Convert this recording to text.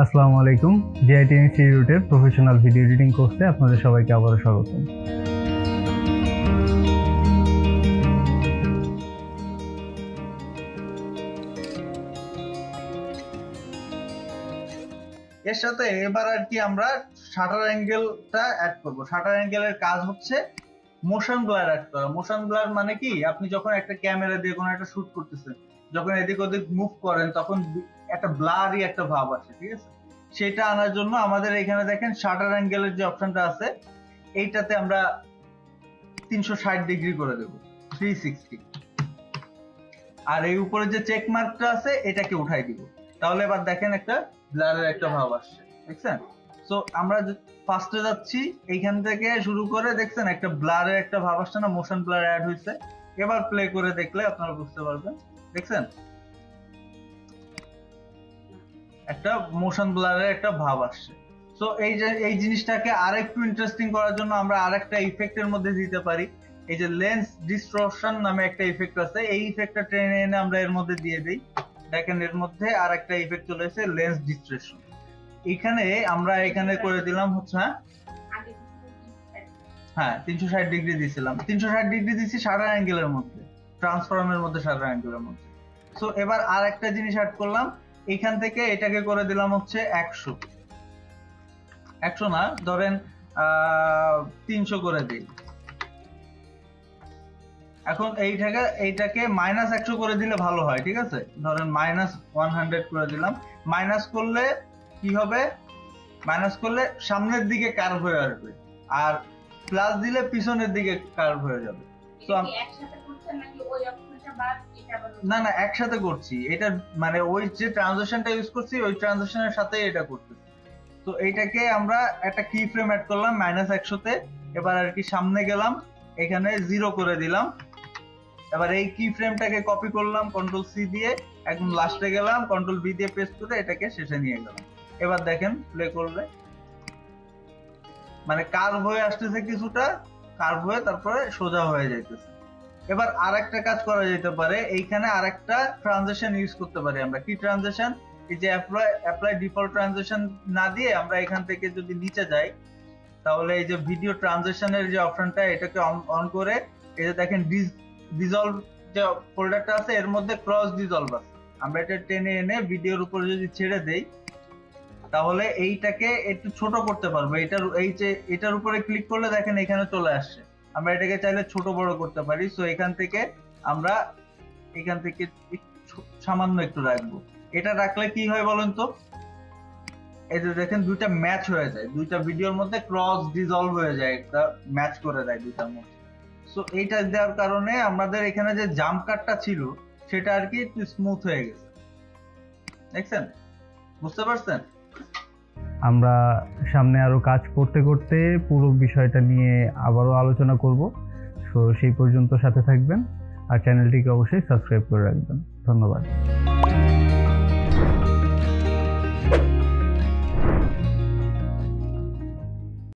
আসসালামু আলাইকুম। জিআইটি ইনস্টিটিউটের প্রফেশনাল ভিডিও এডিটিং কোর্সে আপনাদের সবাইকে আবারও স্বাগতম। এর সাথে এবার আর কি আমরা শাটার অ্যাঙ্গেলটা অ্যাড করব। শাটার অ্যাঙ্গেলের কাজ হচ্ছে মোশন ব্লার অ্যাড করা। মোশন ব্লার মানে কি, আপনি যখন একটা ক্যামেরা দিয়ে কোনো একটা শুট করতেছেন, যখন এদিক ওদিক মুভ করেন তখন একটা ব্লারই একটা ভাব আসে, ঠিক আছে? সেটা আনার জন্য আমাদের এখানে দেখেন শাটার অ্যাঙ্গেলের যে অপশনটা আছে এইটাতে আমরা 360 ডিগ্রি করে দেব, 360। আর এই উপরে যে চেক মার্কটা আছে এটাকে উঠাই দিব। তাহলে এবার দেখেন একটা ব্লারের একটা ভাব আসছে, দেখছেন? সো আমরা ফার্স্টে যাচ্ছি, এইখান থেকে শুরু করে দেখছেন একটা ব্লারের একটা ভাব আসছে না, মোশন ব্লার অ্যাড হয়েছে। এবার প্লে করে দেখলে আপনারা বুঝতে পারবেন, দেখছেন একটা মোশন ব্লারের একটা ভাব আসছে। সো এই জিনিসটাকে আরেকটু ইন্টারেস্টিং করার জন্য আমরা আরেকটা ইফেক্টের মধ্যে দিতে পারি। এই যে লেন্স ডিস্টরশন নামে একটা ইফেক্ট আছে, এই ইফেক্টটা টেনে এনে আমরা এর মধ্যে দিয়ে দিই। দেখেন এর মধ্যে আর একটা ইফেক্ট চলে এসেছে, লেন্স ডিস্টরশন। এখানে আমরা এখানে করে দিলাম হচ্ছে হ্যাঁ 360 ডিগ্রি দিছিলাম, 360 ডিগ্রি দিছি শাটার অ্যাঙ্গেলের মধ্যে, ট্রান্সফর্মের মধ্যে, শাটার অ্যাঙ্গেলের মধ্যে। সো এবার আর একটা জিনিস অ্যাড করলাম, এখান থেকে এটাকে করে দিলাম হচ্ছে 100 না, ধরেন 300 করে দিই। এখন এইটাকে -100 করে দিলে ভালো হয়, ঠিক আছে? ধরেন -100 করে দিলাম। মাইনাস করলে কি হবে? মাইনাস করলে সামনের দিকে কার্ভ হয়ে আসবে, আর প্লাস দিলে পিছনের দিকে কার্ভ হয়ে যাবে। তো না না, একসাথে করছি এটা, মানে ওই যে ট্রানজিশনটা ইউজ করছি ওই ট্রানজিশনের সাথে এটা করতেছি। তো এইটাকে আমরা একটা কি ফ্রেম অ্যাড করলাম -100 তে। এবার আর কি সামনে গেলাম, এখানে 0 করে দিলাম। এবার এই কি ফ্রেমটাকে কপি করলাম কন্ট্রোল সি দিয়ে, একদম লাস্টে গেলাম, কন্ট্রোল বি দিয়ে পেস্ট করে এটাকে শেষে নিয়ে গেলাম। এবার দেখেন প্লে করলে মানে কার্ভ হয়ে আসতেছে, কিছুটা কার্ভ হয়ে তারপরে সোজা হয়ে যাইতেছে। এবার আরেকটা কাজ করা যেতে পারে, এইখানে আরেকটা ট্রানজিশন ইউজ করতে পারি আমরা। কি ট্রানজিশন? এই যে অ্যাপ্লাই ডিফল্ট ট্রানজিশন না দিয়ে আমরা এখান থেকে যদি নিচে যাই, তাহলে এই যে ভিডিও ট্রানজিশনের যে অপশনটা এটাকে অন করে, এই যে দেখেন ডিসলভ যে ফোল্ডারটা আছে এর মধ্যে ক্রস ডিসলভ আছে। আমরা এটা টেনে এনে ভিডিওর উপর যদি ছেড়ে দেই তাহলে এইটাকে একটু ছোট করতে পারবো। এটার উপরে ক্লিক করলে দেখেন এখানে চলে আসছে। আমরা এটাকে চাইলে ছোট বড় করতে পারি। সো এখান থেকে আমরা সামান্য একটু রাখবো। এটা রাখলে কি হয় বলেন তো? এই যে দেখেন দুইটা ম্যাচ হয়ে যায়, দুইটা ভিডিওর মধ্যে ক্রস ডিসলভ হয়ে যায়, একটা ম্যাচ করে দেয় দুইটার মধ্যে। সো এইটা দেওয়ার কারণে আমাদের এখানে যে জাম্প কাটটা ছিল সেটা আর কি একটু স্মুথ হয়ে গেছে, দেখছেন? বুঝতে পারছেন? আমরা সামনে আরো কাজ করতে করতে পুরো বিষয়টা নিয়ে আবারও আলোচনা করব। সো সেই পর্যন্ত সাথে থাকবেন আর চ্যানেলটিকে অবশ্যই সাবস্ক্রাইব করে রাখবেন। ধন্যবাদ।